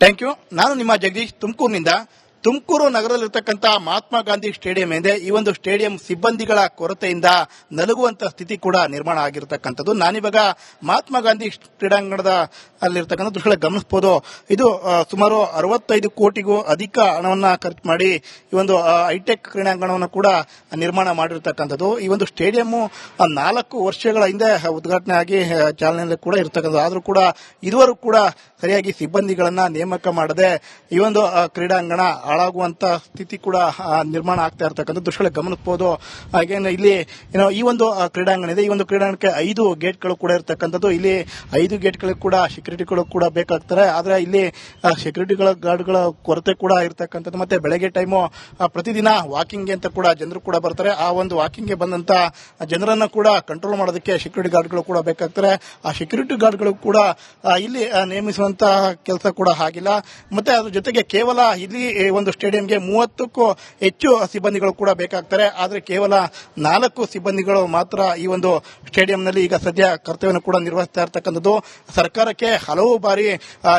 Thank you. ನಾನು ನಿಮ್ಮ ಜಗದೀಶ್ ತುಮಕೂರಿನಿಂದ. ತುಮಕೂರು ನಗರದಲ್ಲಿರ್ತಕ್ಕಂಥ ಮಹಾತ್ಮ ಗಾಂಧಿ ಸ್ಟೇಡಿಯಂ ಇದೆ. ಈ ಒಂದು ಸ್ಟೇಡಿಯಂ ಸಿಬ್ಬಂದಿಗಳ ಕೊರತೆಯಿಂದ ನಲುಗುವಂತ ಸ್ಥಿತಿ ಕೂಡ ನಿರ್ಮಾಣ ಆಗಿರತಕ್ಕಂಥದ್ದು. ನಾನಿವಾಗ ಮಹಾತ್ಮ ಗಾಂಧಿ ಕ್ರೀಡಾಂಗಣದ ಅಲ್ಲಿರ್ತಕ್ಕಂಥ ದೃಶ್ಯಗಳ ಗಮನಿಸಬಹುದು. ಇದು ಸುಮಾರು 65 ಕೋಟಿಗೂ ಅಧಿಕ ಹಣವನ್ನ ಖರ್ಚು ಮಾಡಿ ಈ ಒಂದು ಹೈಟೆಕ್ ಕ್ರೀಡಾಂಗಣವನ್ನು ಕೂಡ ನಿರ್ಮಾಣ ಮಾಡಿರ್ತಕ್ಕಂಥದ್ದು. ಈ ಒಂದು ಸ್ಟೇಡಿಯಂ 4 ವರ್ಷಗಳ ಹಿಂದೆ ಉದ್ಘಾಟನೆ ಆಗಿ ಚಾಲನೆಯಲ್ಲಿ ಕೂಡ ಇರತಕ್ಕಂಥದ್ದು. ಆದರೂ ಕೂಡ ಇದುವರೆಗೂ ಕೂಡ ಸರಿಯಾಗಿ ಸಿಬ್ಬಂದಿಗಳನ್ನ ನೇಮಕ ಮಾಡದೆ ಈ ಒಂದು ಕ್ರೀಡಾಂಗಣ ಹಾಳಾಗುವಂತ ಸ್ಥಿತಿ ಕೂಡ ನಿರ್ಮಾಣ ಆಗ್ತಾ ಇರತಕ್ಕಂಥ ದೃಶ್ಯಗಳ ಗಮನಿಸಬಹುದು. ಹಾಗೆ ಇಲ್ಲಿ ಈ ಒಂದು ಕ್ರೀಡಾಂಗಣ ಇದೆ. ಈ ಒಂದು ಕ್ರೀಡಾಂಗಣಕ್ಕೆ 5 ಗೇಟ್ಗಳು ಕೂಡ ಇರತಕ್ಕಂಥದ್ದು. ಇಲ್ಲಿ 5 ಗೇಟ್ಗಳಿಗೆ ಕೂಡ ಸೆಕ್ಯೂರಿಟಿಗಳು ಕೂಡ ಬೇಕಾಗ್ತಾರೆ. ಆದ್ರೆ ಇಲ್ಲಿ ಸೆಕ್ಯೂರಿಟಿಗಳ ಗಾರ್ಡ್ಗಳ ಕೊರತೆ ಕೂಡ ಇರತಕ್ಕಂಥದ್ದು. ಮತ್ತೆ ಬೆಳಗ್ಗೆ ಟೈಮು ಪ್ರತಿದಿನ ವಾಕಿಂಗ್ ಅಂತ ಕೂಡ ಜನರು ಕೂಡ ಬರ್ತಾರೆ. ಆ ಒಂದು ವಾಕಿಂಗ್ಗೆ ಬಂದಂತ ಜನರನ್ನ ಕೂಡ ಕಂಟ್ರೋಲ್ ಮಾಡೋದಕ್ಕೆ ಸೆಕ್ಯೂರಿಟಿ ಗಾರ್ಡ್ಗಳು ಕೂಡ ಬೇಕಾಗ್ತಾರೆ. ಆ ಸೆಕ್ಯೂರಿಟಿ ಗಾರ್ಡ್ಗಳು ಕೂಡ ಇಲ್ಲಿ ನೇಮಿಸುವಂತ ಕೆಲಸ ಕೂಡ ಆಗಿಲ್ಲ. ಮತ್ತೆ ಅದ್ರ ಜೊತೆಗೆ ಕೇವಲ ಇಲ್ಲಿ ಒಂದು ಸ್ಟೇಡಿಯಂಗೆ 30ಕ್ಕೂ ಹೆಚ್ಚು ಸಿಬ್ಬಂದಿಗಳು ಕೂಡ ಬೇಕಾಗ್ತಾರೆ. ಆದ್ರೆ ಕೇವಲ 4 ಸಿಬ್ಬಂದಿಗಳು ಮಾತ್ರ ಈ ಒಂದು ಸ್ಟೇಡಿಯಂನಲ್ಲಿ ಈಗ ಸದ್ಯ ಕರ್ತವ್ಯವನ್ನು ಕೂಡ ನಿರ್ವಹಿಸ್ತಾ ಇರತಕ್ಕಂಥದ್ದು. ಸರ್ಕಾರಕ್ಕೆ ಹಲವು ಬಾರಿ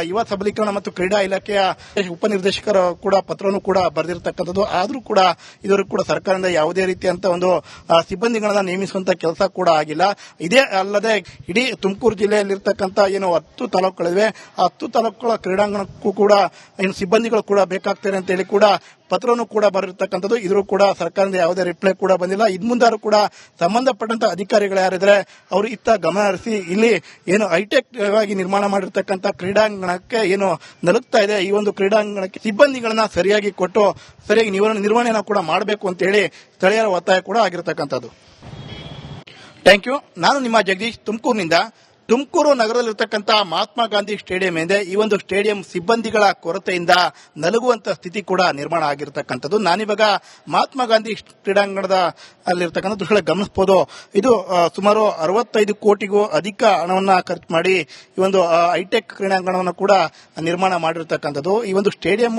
ಯುವ ಸಬಲೀಕರಣ ಮತ್ತು ಕ್ರೀಡಾ ಇಲಾಖೆಯ ಉಪನಿರ್ದೇಶಕರು ಕೂಡ ಪತ್ರವನ್ನು ಕೂಡ ಬರೆದಿರತಕ್ಕಂಥದ್ದು. ಆದರೂ ಕೂಡ ಇದುವರೆಗೂ ಕೂಡ ಸರ್ಕಾರದಿಂದ ಯಾವುದೇ ರೀತಿಯಂತ ಒಂದು ಸಿಬ್ಬಂದಿಗಳನ್ನ ನೇಮಿಸುವಂತ ಕೆಲಸ ಕೂಡ ಆಗಿಲ್ಲ. ಇದೇ ಅಲ್ಲದೆ ಇಡೀ ತುಮಕೂರು ಜಿಲ್ಲೆಯಲ್ಲಿರ್ತಕ್ಕಂಥ 10 ತಾಲೂಕುಗಳಿವೆ. ಆ 10 ತಾಲೂಕುಗಳ ಕ್ರೀಡಾಂಗಣಕ್ಕೂ ಕೂಡ ಸಿಬ್ಬಂದಿಗಳು ಕೂಡ ಬೇಕಾಗ್ತಾರೆ ಅಂತ ಹೇಳಿ ಕೂಡ ಪತ್ರವನ್ನು ಕೂಡ ಬರೆದಿರ್ತಕ್ಕಂಥದ್ದು. ಇದ್ರೂ ಕೂಡ ಸರ್ಕಾರದಿಂದ ಯಾವುದೇ ರಿಪ್ಲೈ ಕೂಡ ಬಂದಿಲ್ಲ. ಇದ್ ಮುಂದಾರು ಕೂಡ ಸಂಬಂಧಪಟ್ಟಂತ ಅಧಿಕಾರಿಗಳು ಯಾರಿದ್ರೆ ಅವರು ಇತ್ತ ಗಮನ ಹರಿಸಿ ಇಲ್ಲಿ ಹೈಟೆಕ್ ಆಗಿ ನಿರ್ಮಾಣ ಮಾಡಿರ್ತಕ್ಕಂಥ ಕ್ರೀಡಾಂಗಣಕ್ಕೆ ನಲುಗ್ತಾ ಇದೆ, ಈ ಒಂದು ಕ್ರೀಡಾಂಗಣಕ್ಕೆ ಸಿಬ್ಬಂದಿಗಳನ್ನ ಸರಿಯಾಗಿ ಕೊಟ್ಟು ಸರಿಯಾಗಿ ನಿರ್ವಹಣೆಯನ್ನು ಕೂಡ ಮಾಡಬೇಕು ಅಂತ ಹೇಳಿ ಸ್ಥಳೀಯರ ಒತ್ತಾಯ ಕೂಡ ಆಗಿರತಕ್ಕಂಥದ್ದು. Thank you. ನಾನು ನಿಮ್ಮ ಜಗದೀಶ್ ತುಮಕೂರಿನಿಂದ. ತುಮಕೂರು ನಗರದಲ್ಲಿರ್ತಕ್ಕಂಥ ಮಹಾತ್ಮ ಗಾಂಧಿ ಸ್ಟೇಡಿಯಂ ಇದೆ. ಈ ಒಂದು ಸ್ಟೇಡಿಯಂ ಸಿಬ್ಬಂದಿಗಳ ಕೊರತೆಯಿಂದ ನಲುಗುವಂತ ಸ್ಥಿತಿ ಕೂಡ ನಿರ್ಮಾಣ ಆಗಿರತಕ್ಕಂಥದ್ದು. ನಾನಿವಾಗ ಮಹಾತ್ಮ ಗಾಂಧಿ ಕ್ರೀಡಾಂಗಣದ ಅಲ್ಲಿರ್ತಕ್ಕಂಥ ದೃಶ್ಯಗಳ ಗಮನಿಸಬಹುದು. ಇದು ಸುಮಾರು 65 ಕೋಟಿಗೂ ಅಧಿಕ ಹಣವನ್ನ ಖರ್ಚು ಮಾಡಿ ಈ ಒಂದು ಹೈಟೆಕ್ ಕ್ರೀಡಾಂಗಣವನ್ನು ಕೂಡ ನಿರ್ಮಾಣ ಮಾಡಿರ್ತಕ್ಕಂಥದ್ದು. ಈ ಒಂದು ಸ್ಟೇಡಿಯಂ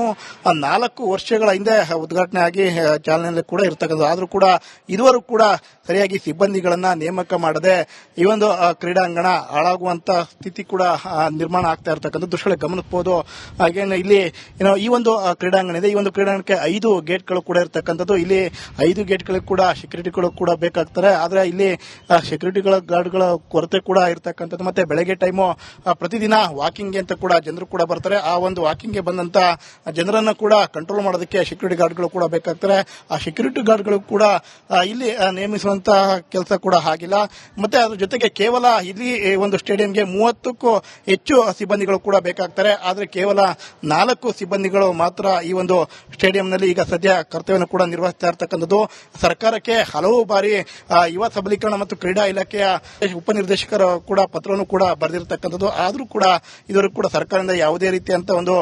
4 ವರ್ಷಗಳ ಹಿಂದೆ ಉದ್ಘಾಟನೆ ಆಗಿ ಚಾಲನೆಯಲ್ಲಿ ಕೂಡ ಇರತಕ್ಕಂಥದ್ದು. ಆದರೂ ಕೂಡ ಇದುವರೆಗೂ ಕೂಡ ಸರಿಯಾಗಿ ಸಿಬ್ಬಂದಿಗಳನ್ನ ನೇಮಕ ಮಾಡದೆ ಈ ಒಂದು ಕ್ರೀಡಾಂಗಣ ಹಾಳಾಗುವಂತ ಸ್ಥಿತಿ ಕೂಡ ನಿರ್ಮಾಣ ಆಗ್ತಾ ಇರತಕ್ಕಂಥ ದೃಶ್ಯಗಳ ಗಮನಿಸಬಹುದು. ಹಾಗೆ ಇಲ್ಲಿ ಈ ಒಂದು ಕ್ರೀಡಾಂಗಣ ಇದೆ. ಈ ಒಂದು ಕ್ರೀಡಾಂಗಣಕ್ಕೆ 5 ಗೇಟ್ಗಳು ಕೂಡ ಇರತಕ್ಕಂಥದ್ದು. ಇಲ್ಲಿ 5 ಗೇಟ್ಗಳಿಗೆ ಕೂಡ ಸೆಕ್ಯೂರಿಟಿಗಳು ಕೂಡ ಬೇಕಾಗ್ತಾರೆ. ಆದ್ರೆ ಇಲ್ಲಿ ಸೆಕ್ಯೂರಿಟಿಗಳ ಗಾರ್ಡ್ಗಳ ಕೊರತೆ ಕೂಡ ಇರತಕ್ಕಂಥದ್ದು. ಮತ್ತೆ ಬೆಳಗ್ಗೆ ಟೈಮು ಪ್ರತಿದಿನ ವಾಕಿಂಗ್ ಅಂತ ಕೂಡ ಜನರು ಕೂಡ ಬರ್ತಾರೆ. ಆ ಒಂದು ವಾಕಿಂಗ್ಗೆ ಬಂದಂತ ಜನರನ್ನ ಕೂಡ ಕಂಟ್ರೋಲ್ ಮಾಡೋದಕ್ಕೆ ಸೆಕ್ಯೂರಿಟಿ ಗಾರ್ಡ್ಗಳು ಕೂಡ ಬೇಕಾಗ್ತಾರೆ. ಆ ಸೆಕ್ಯೂರಿಟಿ ಗಾರ್ಡ್ಗಳು ಕೂಡ ಇಲ್ಲಿ ನೇಮಿಸುವಂತ ಕೆಲಸ ಕೂಡ ಆಗಿಲ್ಲ. ಮತ್ತೆ ಅದ್ರ ಜೊತೆಗೆ ಕೇವಲ ಇಲ್ಲಿ ಒಂದು ಸ್ಟೇಡಿಯಂಗೆ 30ಕ್ಕೂ ಹೆಚ್ಚು ಸಿಬ್ಬಂದಿಗಳು ಕೂಡ ಬೇಕಾಗ್ತಾರೆ. ಆದ್ರೆ ಕೇವಲ 4 ಸಿಬ್ಬಂದಿಗಳು ಮಾತ್ರ ಈ ಒಂದು ಸ್ಟೇಡಿಯಂನಲ್ಲಿ ಈಗ ಸದ್ಯ ಕರ್ತವ್ಯವನ್ನು ಕೂಡ ನಿರ್ವಹಿಸ್ತಾ ಇರತಕ್ಕಂಥದ್ದು. ಸರ್ಕಾರಕ್ಕೆ ಹಲವು ಬಾರಿ ಯುವ ಸಬಲೀಕರಣ ಮತ್ತು ಕ್ರೀಡಾ ಇಲಾಖೆಯ ಉಪನಿರ್ದೇಶಕರು ಕೂಡ ಪತ್ರವನ್ನು ಕೂಡ ಬರೆದಿರತಕ್ಕಂಥದ್ದು. ಆದರೂ ಕೂಡ ಇದುವರೆಗೂ ಕೂಡ ಸರ್ಕಾರದಿಂದ ಯಾವುದೇ ರೀತಿಯಂತ ಒಂದು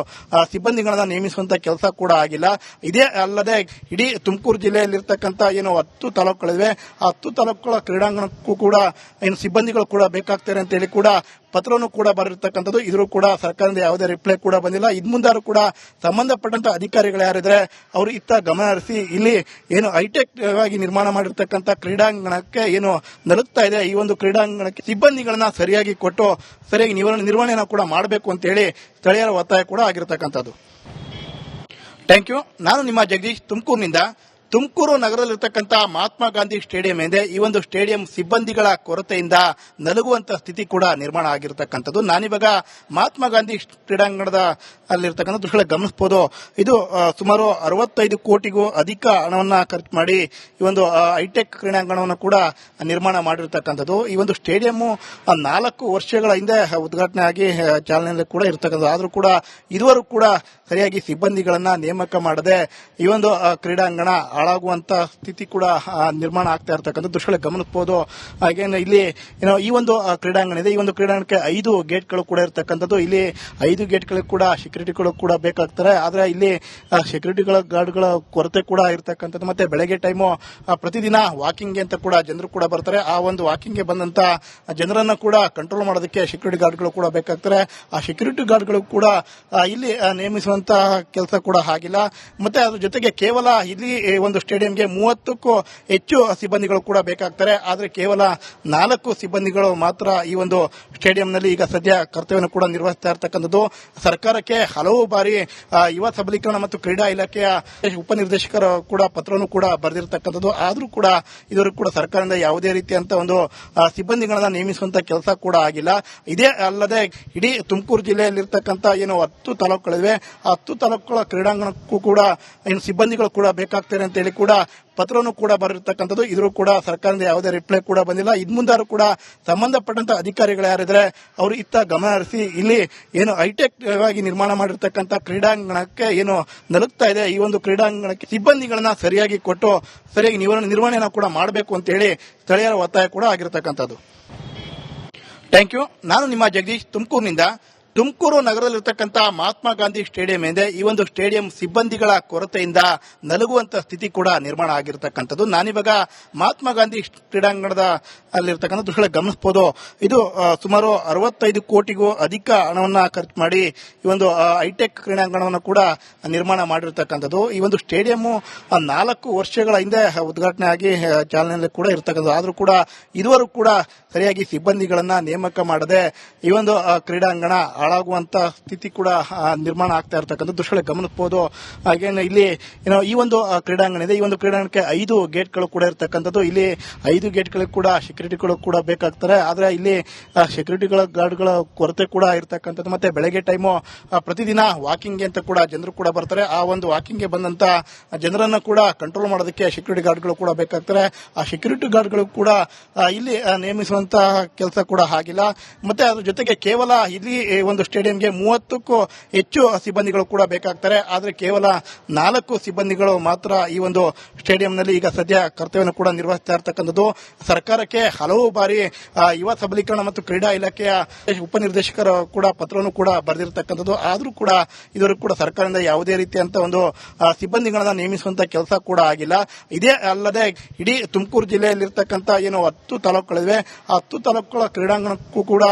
ಸಿಬ್ಬಂದಿಗಳನ್ನ ನೇಮಿಸುವಂತ ಕೆಲಸ ಕೂಡ ಆಗಿಲ್ಲ. ಇದೇ ಅಲ್ಲದೆ ಇಡೀ ತುಮಕೂರು ಜಿಲ್ಲೆಯಲ್ಲಿರ್ತಕ್ಕಂಥ 10 ತಾಲೂಕುಗಳಿವೆ. ಆ 10 ತಾಲೂಕುಗಳ ಕ್ರೀಡಾಂಗಣಕ್ಕೂ ಕೂಡ ಸಿಬ್ಬಂದಿಗಳು ಕೂಡ ಬೇಕಾಗ್ತಾರೆ ಅಂತ ಹೇಳಿ ಕೂಡ ಪತ್ರವನ್ನು ಕೂಡ ಬರೆದಿರ್ತಕ್ಕಂಥದ್ದು. ಇದ್ರೂ ಕೂಡ ಸರ್ಕಾರದಿಂದ ಯಾವುದೇ ರಿಪ್ಲೈ ಕೂಡ ಬಂದಿಲ್ಲ. ಇದ್ ಮುಂದಾರು ಕೂಡ ಸಂಬಂಧಪಟ್ಟಂತ ಅಧಿಕಾರಿಗಳು ಯಾರಿದ್ರೆ ಅವರು ಇತ್ತ ಗಮನ ಹರಿಸಿ ಇಲ್ಲಿ ಹೈಟೆಕ್ ಆಗಿ ನಿರ್ಮಾಣ ಮಾಡಿರ್ತಕ್ಕಂಥ ಕ್ರೀಡಾಂಗಣಕ್ಕೆ ನಲುಗ್ತಾ ಇದೆ, ಈ ಒಂದು ಕ್ರೀಡಾಂಗಣಕ್ಕೆ ಸಿಬ್ಬಂದಿಗಳನ್ನ ಸರಿಯಾಗಿ ಕೊಟ್ಟು ಸರಿಯಾಗಿ ನಿರ್ವಹಣೆಯನ್ನು ಕೂಡ ಮಾಡಬೇಕು ಅಂತ ಹೇಳಿ ಸ್ಥಳೀಯರ ಒತ್ತಾಯ ಕೂಡ ಆಗಿರತಕ್ಕಂಥದ್ದು. Thank you. ನಾನು ನಿಮ್ಮ ಜಗದೀಶ್ ತುಮಕೂರಿನಿಂದ. ತುಮಕೂರು ನಗರದಲ್ಲಿರ್ತಕ್ಕಂಥ ಮಹಾತ್ಮ ಗಾಂಧಿ ಸ್ಟೇಡಿಯಂ ಇದೆ. ಈ ಒಂದು ಸ್ಟೇಡಿಯಂ ಸಿಬ್ಬಂದಿಗಳ ಕೊರತೆಯಿಂದ ನಲುಗುವಂತ ಸ್ಥಿತಿ ಕೂಡ ನಿರ್ಮಾಣ ಆಗಿರತಕ್ಕಂಥದ್ದು. ನಾನಿವಾಗ ಮಹಾತ್ಮ ಗಾಂಧಿ ಕ್ರೀಡಾಂಗಣದ ಅಲ್ಲಿರ್ತಕ್ಕಂಥ ದೃಶ್ಯಗಳ ಗಮನಿಸಬಹುದು. ಇದು ಸುಮಾರು 65 ಕೋಟಿಗೂ ಅಧಿಕ ಹಣವನ್ನ ಖರ್ಚು ಮಾಡಿ ಈ ಒಂದು ಹೈಟೆಕ್ ಕ್ರೀಡಾಂಗಣವನ್ನು ಕೂಡ ನಿರ್ಮಾಣ ಮಾಡಿರ್ತಕ್ಕಂಥದ್ದು. ಈ ಒಂದು ಸ್ಟೇಡಿಯಂ 4 ವರ್ಷಗಳ ಹಿಂದೆ ಉದ್ಘಾಟನೆ ಆಗಿ ಚಾಲನೆಯಲ್ಲಿ ಕೂಡ ಇರತಕ್ಕಂಥದ್ದು. ಆದರೂ ಕೂಡ ಇದುವರೆಗೂ ಕೂಡ ಸರಿಯಾಗಿ ಸಿಬ್ಬಂದಿಗಳನ್ನ ನೇಮಕ ಮಾಡದೆ ಈ ಒಂದು ಕ್ರೀಡಾಂಗಣ ಹಾಳಾಗುವಂತ ಸ್ಥಿತಿ ಕೂಡ ನಿರ್ಮಾಣ ಆಗ್ತಾ ಇರತಕ್ಕಂಥ ದೃಶ್ಯಗಳ ಗಮನಿಸಬಹುದು. ಹಾಗೆ ಇಲ್ಲಿ ಈ ಒಂದು ಕ್ರೀಡಾಂಗಣ ಇದೆ. ಈ ಒಂದು ಕ್ರೀಡಾಂಗಣಕ್ಕೆ 5 ಗೇಟ್ಗಳು ಕೂಡ ಇರತಕ್ಕಂಥದ್ದು. ಇಲ್ಲಿ 5 ಗೇಟ್ಗಳಿಗೆ ಕೂಡ ಸೆಕ್ಯೂರಿಟಿಗಳು ಕೂಡ ಬೇಕಾಗ್ತಾರೆ. ಆದ್ರೆ ಇಲ್ಲಿ ಸೆಕ್ಯೂರಿಟಿಗಳ ಗಾರ್ಡ್ಗಳ ಕೊರತೆ ಕೂಡ ಇರತಕ್ಕಂಥದ್ದು. ಮತ್ತೆ ಬೆಳಗ್ಗೆ ಟೈಮು ಪ್ರತಿದಿನ ವಾಕಿಂಗ್ ಅಂತ ಕೂಡ ಜನರು ಕೂಡ ಬರ್ತಾರೆ. ಆ ಒಂದು ವಾಕಿಂಗ್ಗೆ ಬಂದಂತ ಜನರನ್ನ ಕೂಡ ಕಂಟ್ರೋಲ್ ಮಾಡೋದಕ್ಕೆ ಸೆಕ್ಯೂರಿಟಿ ಗಾರ್ಡ್ಗಳು ಕೂಡ ಬೇಕಾಗ್ತಾರೆ. ಆ ಸೆಕ್ಯೂರಿಟಿ ಗಾರ್ಡ್ಗಳು ಕೂಡ ಇಲ್ಲಿ ನೇಮಿಸುವಂತ ಕೆಲಸ ಕೂಡ ಆಗಿಲ್ಲ. ಮತ್ತೆ ಅದ್ರ ಜೊತೆಗೆ ಕೇವಲ ಇಲ್ಲಿ ಒಂದು ಒಂದು ಸ್ಟೇಡಿಯಂಗೆ 30ಕ್ಕೂ ಹೆಚ್ಚು ಸಿಬ್ಬಂದಿಗಳು ಕೂಡ ಬೇಕಾಗ್ತಾರೆ. ಆದರೆ ಕೇವಲ 4 ಸಿಬ್ಬಂದಿಗಳು ಮಾತ್ರ ಈ ಒಂದು ಸ್ಟೇಡಿಯಂನಲ್ಲಿ ಈಗ ಸದ್ಯ ಕರ್ತವ್ಯವನ್ನು ಕೂಡ ನಿರ್ವಹಿಸ್ತಾ ಇರತಕ್ಕಂಥದ್ದು. ಸರ್ಕಾರಕ್ಕೆ ಹಲವು ಬಾರಿ ಯುವ ಸಬಲೀಕರಣ ಮತ್ತು ಕ್ರೀಡಾ ಇಲಾಖೆಯ ಉಪನಿರ್ದೇಶಕರು ಕೂಡ ಪತ್ರವನ್ನು ಕೂಡ ಬರೆದಿರತಕ್ಕಂಥದ್ದು. ಆದರೂ ಕೂಡ ಇದುವರೆಗೂ ಕೂಡ ಸರ್ಕಾರದಿಂದ ಯಾವುದೇ ರೀತಿಯಂತ ಒಂದು ಸಿಬ್ಬಂದಿಗಳನ್ನ ನೇಮಿಸುವಂತ ಕೆಲಸ ಕೂಡ ಆಗಿಲ್ಲ. ಇದೇ ಅಲ್ಲದೆ ಇಡೀ ತುಮಕೂರು ಜಿಲ್ಲೆಯಲ್ಲಿರ್ತಕ್ಕಂಥ ಏನು 10 ತಾಲೂಕುಗಳಿವೆ, ಆ 10 ತಾಲೂಕುಗಳ ಕ್ರೀಡಾಂಗಣಕ್ಕೂ ಕೂಡ ಏನು ಸಿಬ್ಬಂದಿಗಳು ಕೂಡ ಬೇಕಾಗ್ತಾರೆ ಅಂತ ಹೇಳಿ ಕೂಡ ಪತ್ರವನ್ನು ಕೂಡ ಬರೆದಿರ್ತಕ್ಕಂಥದ್ದು. ಇದ್ರೂ ಕೂಡ ಸರ್ಕಾರದಿಂದ ಯಾವುದೇ ರಿಪ್ಲೈ ಕೂಡ ಬಂದಿಲ್ಲ. ಇದ್ ಮುಂದಾರು ಕೂಡ ಸಂಬಂಧಪಟ್ಟಂತ ಅಧಿಕಾರಿಗಳು ಯಾರಿದ್ರೆ ಅವರು ಇತ್ತ ಗಮನ ಹರಿಸಿ ಇಲ್ಲಿ ಏನು ಹೈಟೆಕ್ ಆಗಿ ನಿರ್ಮಾಣ ಮಾಡಿರ್ತಕ್ಕಂಥ ಕ್ರೀಡಾಂಗಣಕ್ಕೆ ಏನು ನಲುಗ್ತಾ ಇದೆ, ಈ ಒಂದು ಕ್ರೀಡಾಂಗಣಕ್ಕೆ ಸಿಬ್ಬಂದಿಗಳನ್ನ ಸರಿಯಾಗಿ ಕೊಟ್ಟು ಸರಿಯಾಗಿ ನಿರ್ವಹಣೆಯನ್ನು ಕೂಡ ಮಾಡಬೇಕು ಅಂತ ಹೇಳಿ ಸ್ಥಳೀಯರ ಒತ್ತಾಯ ಕೂಡ ಆಗಿರತಕ್ಕಂಥದ್ದು. Thank you. ನಾನು ನಿಮ್ಮ ಜಗದೀಶ್, ತುಮಕೂರಿನಿಂದ. ತುಮಕೂರು ನಗರದಲ್ಲಿರ್ತಕ್ಕಂಥ ಮಹಾತ್ಮ ಗಾಂಧಿ ಸ್ಟೇಡಿಯಂ ಇದೆ. ಈ ಒಂದು ಸ್ಟೇಡಿಯಂ ಸಿಬ್ಬಂದಿಗಳ ಕೊರತೆಯಿಂದ ನಲುಗುವಂತ ಸ್ಥಿತಿ ಕೂಡ ನಿರ್ಮಾಣ ಆಗಿರತಕ್ಕಂಥದ್ದು. ನಾನಿವಾಗ ಮಹಾತ್ಮ ಗಾಂಧಿ ಕ್ರೀಡಾಂಗಣದ ಅಲ್ಲಿರ್ತಕ್ಕಂಥ ದೃಶ್ಯ ಗಮನಿಸಬಹುದು. ಇದು ಸುಮಾರು 65 ಕೋಟಿಗೂ ಅಧಿಕ ಹಣವನ್ನ ಖರ್ಚು ಮಾಡಿ ಈ ಒಂದು ಹೈಟೆಕ್ ಕ್ರೀಡಾಂಗಣವನ್ನು ಕೂಡ ನಿರ್ಮಾಣ ಮಾಡಿರ್ತಕ್ಕಂಥದ್ದು. ಈ ಒಂದು ಸ್ಟೇಡಿಯಂ 4 ವರ್ಷಗಳ ಹಿಂದೆ ಉದ್ಘಾಟನೆ ಆಗಿ ಚಾಲನೆಯಲ್ಲಿ ಕೂಡ ಇರತಕ್ಕಂಥದ್ದು. ಆದರೂ ಕೂಡ ಇದುವರೆಗೂ ಕೂಡ ಸರಿಯಾಗಿ ಸಿಬ್ಬಂದಿಗಳನ್ನ ನೇಮಕ ಮಾಡದೆ ಈ ಒಂದು ಕ್ರೀಡಾಂಗಣ ಹಾಳಾಗುವಂತ ಸ್ಥಿತಿ ಕೂಡ ನಿರ್ಮಾಣ ಆಗ್ತಾ ಇರತಕ್ಕಂಥ ದೃಶ್ಯ ಗಮನಿಸಬಹುದು. ಹಾಗೇನೆ ಇಲ್ಲಿ ಈ ಒಂದು ಕ್ರೀಡಾಂಗಣ ಇದೆ. ಈ ಒಂದು ಕ್ರೀಡಾಂಗಣಕ್ಕೆ 5 ಗೇಟ್ಗಳು ಕೂಡ ಇರತಕ್ಕಂಥದ್ದು. ಇಲ್ಲಿ 5 ಗೇಟ್ಗಳಿಗೆ ಕೂಡ ಸೆಕ್ಯೂರಿಟಿಗಳು ಕೂಡ ಬೇಕಾಗ್ತಾರೆ. ಆದ್ರೆ ಇಲ್ಲಿ ಸೆಕ್ಯೂರಿಟಿಗಳ ಗಾರ್ಡ್ಗಳ ಕೊರತೆ ಕೂಡ ಇರತಕ್ಕಂಥದ್ದು. ಮತ್ತೆ ಬೆಳಗ್ಗೆ ಟೈಮು ಪ್ರತಿದಿನ ವಾಕಿಂಗ್ ಅಂತ ಕೂಡ ಜನರು ಕೂಡ ಬರ್ತಾರೆ. ಆ ಒಂದು ವಾಕಿಂಗ್ಗೆ ಬಂದಂತ ಜನರನ್ನ ಕೂಡ ಕಂಟ್ರೋಲ್ ಮಾಡೋದಕ್ಕೆ ಸೆಕ್ಯೂರಿಟಿ ಗಾರ್ಡ್ಗಳು ಕೂಡ ಬೇಕಾಗ್ತಾರೆ. ಆ ಸೆಕ್ಯೂರಿಟಿ ಗಾರ್ಡ್ಗಳು ಕೂಡ ಇಲ್ಲಿ ನೇಮಿಸುವಂತ ಕೆಲಸ ಕೂಡ ಆಗಿಲ್ಲ. ಮತ್ತೆ ಅದ್ರ ಜೊತೆಗೆ ಕೇವಲ ಇಲ್ಲಿ ಒಂದು ಸ್ಟೇಡಿಯಂಗೆ 30ಕ್ಕೂ ಹೆಚ್ಚು ಸಿಬ್ಬಂದಿಗಳು ಕೂಡ ಬೇಕಾಗ್ತಾರೆ. ಆದರೆ ಕೇವಲ 4 ಸಿಬ್ಬಂದಿಗಳು ಮಾತ್ರ ಈ ಒಂದು ಸ್ಟೇಡಿಯಂನಲ್ಲಿ ಈಗ ಸದ್ಯ ಕರ್ತವ್ಯವನ್ನು ಕೂಡ ನಿರ್ವಹಿಸ್ತಾ ಇರತಕ್ಕಂಥದ್ದು. ಸರ್ಕಾರಕ್ಕೆ ಹಲವು ಬಾರಿ ಯುವ ಸಬಲೀಕರಣ ಮತ್ತು ಕ್ರೀಡಾ ಇಲಾಖೆಯ ಉಪನಿರ್ದೇಶಕರು ಕೂಡ ಪತ್ರವನ್ನು ಕೂಡ ಬರೆದಿರತಕ್ಕಂಥದ್ದು. ಆದರೂ ಕೂಡ ಇದುವರೆಗೂ ಕೂಡ ಸರ್ಕಾರದಿಂದ ಯಾವುದೇ ರೀತಿಯಂತ ಒಂದು ಸಿಬ್ಬಂದಿಗಳನ್ನ ನೇಮಿಸುವಂತ ಕೆಲಸ ಕೂಡ ಆಗಿಲ್ಲ. ಇದೇ ಅಲ್ಲದೆ ಇಡೀ ತುಮಕೂರು ಜಿಲ್ಲೆಯಲ್ಲಿರ್ತಕ್ಕಂಥ ಏನು 10 ತಾಲೂಕುಗಳಿವೆ, ಆ 10 ತಾಲೂಕುಗಳ ಕ್ರೀಡಾಂಗಣಕ್ಕೂ ಕೂಡ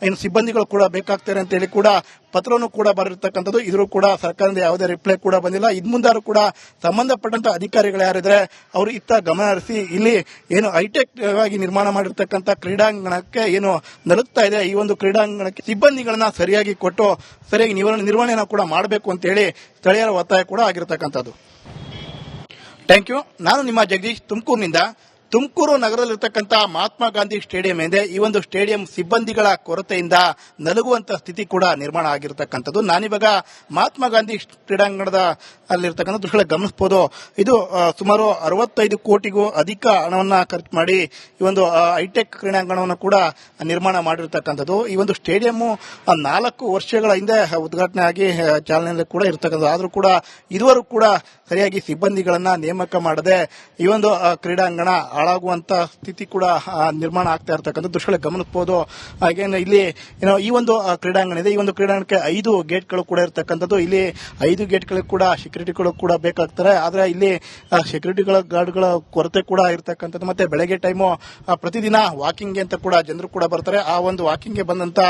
ಏನು ಸಿಬ್ಬಂದಿಗಳು ಕೂಡ ಬೇಕಾಗ್ತಾರೆ ಅಂತ ಹೇಳಿ ಕೂಡ ಪತ್ರವನ್ನು ಕೂಡ ಬರೆದಿರ್ತಕ್ಕಂಥದ್ದು. ಇದ್ರೂ ಕೂಡ ಸರ್ಕಾರದಿಂದ ಯಾವುದೇ ರಿಪ್ಲೈ ಕೂಡ ಬಂದಿಲ್ಲ. ಇದ್ ಮುಂದಾರು ಕೂಡ ಸಂಬಂಧಪಟ್ಟಂತ ಅಧಿಕಾರಿಗಳು ಯಾರಿದ್ರೆ ಅವರು ಇತ್ತ ಗಮನ ಹರಿಸಿ ಇಲ್ಲಿ ಏನು ಹೈಟೆಕ್ ಆಗಿ ನಿರ್ಮಾಣ ಮಾಡಿರ್ತಕ್ಕಂಥ ಕ್ರೀಡಾಂಗಣಕ್ಕೆ ಏನು ನಲುಗ್ತಾ ಇದೆ, ಈ ಒಂದು ಕ್ರೀಡಾಂಗಣಕ್ಕೆ ಸಿಬ್ಬಂದಿಗಳನ್ನ ಸರಿಯಾಗಿ ಕೊಟ್ಟು ಸರಿಯಾಗಿ ನಿರ್ವಹಣೆಯನ್ನು ಕೂಡ ಮಾಡಬೇಕು ಅಂತ ಹೇಳಿ ಸ್ಥಳೀಯರ ಒತ್ತಾಯ ಕೂಡ ಆಗಿರತಕ್ಕಂಥದ್ದು. Thank you. ನಾನು ನಿಮ್ಮ ಜಗದೀಶ್, ತುಮಕೂರಿನಿಂದ. ತುಮಕೂರು ನಗರದಲ್ಲಿರ್ತಕ್ಕಂಥ ಮಹಾತ್ಮ ಗಾಂಧಿ ಸ್ಟೇಡಿಯಂ ಇದೆ. ಈ ಒಂದು ಸ್ಟೇಡಿಯಂ ಸಿಬ್ಬಂದಿಗಳ ಕೊರತೆಯಿಂದ ನಲುಗುವಂತ ಸ್ಥಿತಿ ಕೂಡ ನಿರ್ಮಾಣ ಆಗಿರತಕ್ಕಂಥದ್ದು. ನಾನಿವಾಗ ಮಹಾತ್ಮ ಗಾಂಧಿ ಕ್ರೀಡಾಂಗಣದ ಅಲ್ಲಿರ್ತಕ್ಕಂಥ ದೃಶ್ಯ ಗಮನಿಸಬಹುದು. ಇದು ಸುಮಾರು 65 ಕೋಟಿಗೂ ಅಧಿಕ ಹಣವನ್ನ ಖರ್ಚು ಮಾಡಿ ಈ ಒಂದು ಹೈಟೆಕ್ ಕ್ರೀಡಾಂಗಣವನ್ನು ಕೂಡ ನಿರ್ಮಾಣ ಮಾಡಿರ್ತಕ್ಕಂಥದ್ದು. ಈ ಒಂದು ಸ್ಟೇಡಿಯಂ 4 ವರ್ಷಗಳ ಹಿಂದೆ ಉದ್ಘಾಟನೆ ಆಗಿ ಚಾಲನೆಯಲ್ಲಿ ಕೂಡ ಇರತಕ್ಕಂಥದ್ದು. ಆದರೂ ಕೂಡ ಇದುವರೆಗೂ ಕೂಡ ಸರಿಯಾಗಿ ಸಿಬ್ಬಂದಿಗಳನ್ನ ನೇಮಕ ಮಾಡದೆ ಈ ಒಂದು ಕ್ರೀಡಾಂಗಣ ಹಾಳಾಗುವಂತ ಸ್ಥಿತಿ ಕೂಡ ನಿರ್ಮಾಣ ಆಗ್ತಾ ಇರತಕ್ಕಂಥ ದೃಶ್ಯ ಗಮನಿಸಬಹುದು. ಹಾಗೇನೆ ಇಲ್ಲಿ ಈ ಒಂದು ಕ್ರೀಡಾಂಗಣ ಇದೆ. ಈ ಒಂದು ಕ್ರೀಡಾಂಗಣಕ್ಕೆ 5 ಗೇಟ್ಗಳು ಕೂಡ ಇರತಕ್ಕಂಥದ್ದು. ಇಲ್ಲಿ 5 ಗೇಟ್ಗಳಿಗೆ ಕೂಡ ಸೆಕ್ಯೂರಿಟಿಗಳು ಕೂಡ ಬೇಕಾಗ್ತಾರೆ. ಆದ್ರೆ ಇಲ್ಲಿ ಸೆಕ್ಯೂರಿಟಿಗಳ ಗಾರ್ಡ್ಗಳ ಕೊರತೆ ಕೂಡ ಇರತಕ್ಕಂಥದ್ದು. ಮತ್ತೆ ಬೆಳಗ್ಗೆ ಟೈಮು ಪ್ರತಿದಿನ ವಾಕಿಂಗ್ ಅಂತ ಕೂಡ ಜನರು ಕೂಡ ಬರ್ತಾರೆ. ಆ ಒಂದು ವಾಕಿಂಗ್ಗೆ ಬಂದಂತ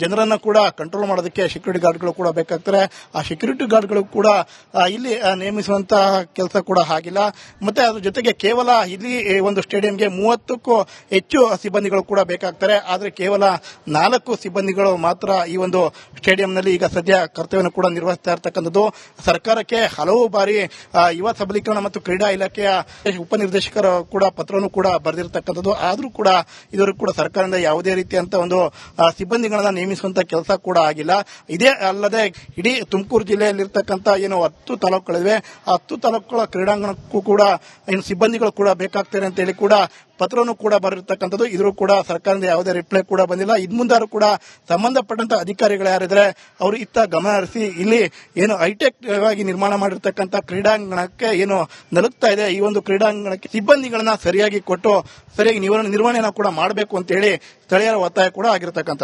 ಜನರನ್ನ ಕೂಡ ಕಂಟ್ರೋಲ್ ಮಾಡೋದಕ್ಕೆ ಸೆಕ್ಯೂರಿಟಿ ಗಾರ್ಡ್ಗಳು ಕೂಡ ಬೇಕಾಗ್ತಾರೆ. ಆ ಸೆಕ್ಯೂರಿಟಿ ಗಾರ್ಡ್ಗಳು ಕೂಡ ಇಲ್ಲಿ ನೇಮಿಸುವಂತ ಕೆಲಸ ಕೂಡ ಆಗಿಲ್ಲ. ಮತ್ತೆ ಅದ್ರ ಜೊತೆಗೆ ಕೇವಲ ಇಲ್ಲಿ ಒಂದು ಸ್ಟೇಡಿಯಂಗೆ 30ಕ್ಕೂ ಹೆಚ್ಚು ಸಿಬ್ಬಂದಿಗಳು ಕೂಡ ಬೇಕಾಗ್ತಾರೆ. ಆದರೆ ಕೇವಲ 4 ಸಿಬ್ಬಂದಿಗಳು ಮಾತ್ರ ಈ ಒಂದು ಸ್ಟೇಡಿಯಂನಲ್ಲಿ ಈಗ ಸದ್ಯ ಕರ್ತವ್ಯವನ್ನು ಕೂಡ ನಿರ್ವಹಿಸ್ತಾ ಇರತಕ್ಕಂಥದ್ದು. ಸರ್ಕಾರಕ್ಕೆ ಹಲವು ಬಾರಿ ಯುವ ಸಬಲೀಕರಣ ಮತ್ತು ಕ್ರೀಡಾ ಇಲಾಖೆಯ ಉಪನಿರ್ದೇಶಕರು ಕೂಡ ಪತ್ರವನ್ನು ಕೂಡ ಬರೆದಿರತಕ್ಕಂಥದ್ದು. ಆದರೂ ಕೂಡ ಇದುವರೆಗೂ ಕೂಡ ಸರ್ಕಾರದಿಂದ ಯಾವುದೇ ರೀತಿಯಂತ ಒಂದು ಸಿಬ್ಬಂದಿಗಳನ್ನ ನೇಮಿಸುವಂತ ಕೆಲಸ ಕೂಡ ಆಗಿಲ್ಲ. ಇದೇ ಅಲ್ಲದೆ ಇಡೀ ತುಮಕೂರು ಜಿಲ್ಲೆಯಲ್ಲಿರ್ತಕ್ಕಂಥ ಏನು 10 ತಾಲೂಕುಗಳಿವೆ, ಆ 10 ತಾಲೂಕುಗಳ ಕ್ರೀಡಾಂಗಣಕ್ಕೂ ಕೂಡ ಏನು ಸಿಬ್ಬಂದಿಗಳು ಕೂಡ ಬೇಕಾಗ್ತಾರೆ ಅಂತ ಹೇಳಿ ಕೂಡ ಪತ್ರವನ್ನು ಕೂಡ ಬರೆದಿರ್ತಕ್ಕಂಥದ್ದು. ಇದ್ರೂ ಕೂಡ ಸರ್ಕಾರದಿಂದ ಯಾವುದೇ ರಿಪ್ಲೈ ಕೂಡ ಬಂದಿಲ್ಲ. ಇದ್ ಮುಂದಾರು ಕೂಡ ಸಂಬಂಧಪಟ್ಟಂತ ಅಧಿಕಾರಿಗಳು ಯಾರಿದ್ರೆ ಅವರು ಇತ್ತ ಗಮನ ಹರಿಸಿ ಇಲ್ಲಿ ಏನು ಹೈಟೆಕ್ ಆಗಿ ನಿರ್ಮಾಣ ಮಾಡಿರ್ತಕ್ಕಂಥ ಕ್ರೀಡಾಂಗಣಕ್ಕೆ ಏನು ನಲುಗ್ತಾ ಇದೆ, ಈ ಒಂದು ಕ್ರೀಡಾಂಗಣಕ್ಕೆ ಸಿಬ್ಬಂದಿಗಳನ್ನ ಸರಿಯಾಗಿ ಕೊಟ್ಟು ಸರಿಯಾಗಿ ನಿರ್ವಹಣೆಯನ್ನು ಕೂಡ ಮಾಡಬೇಕು ಅಂತ ಹೇಳಿ ಸ್ಥಳೀಯರ ಒತ್ತಾಯ ಕೂಡ ಆಗಿರತಕ್ಕಂಥದ್ದು.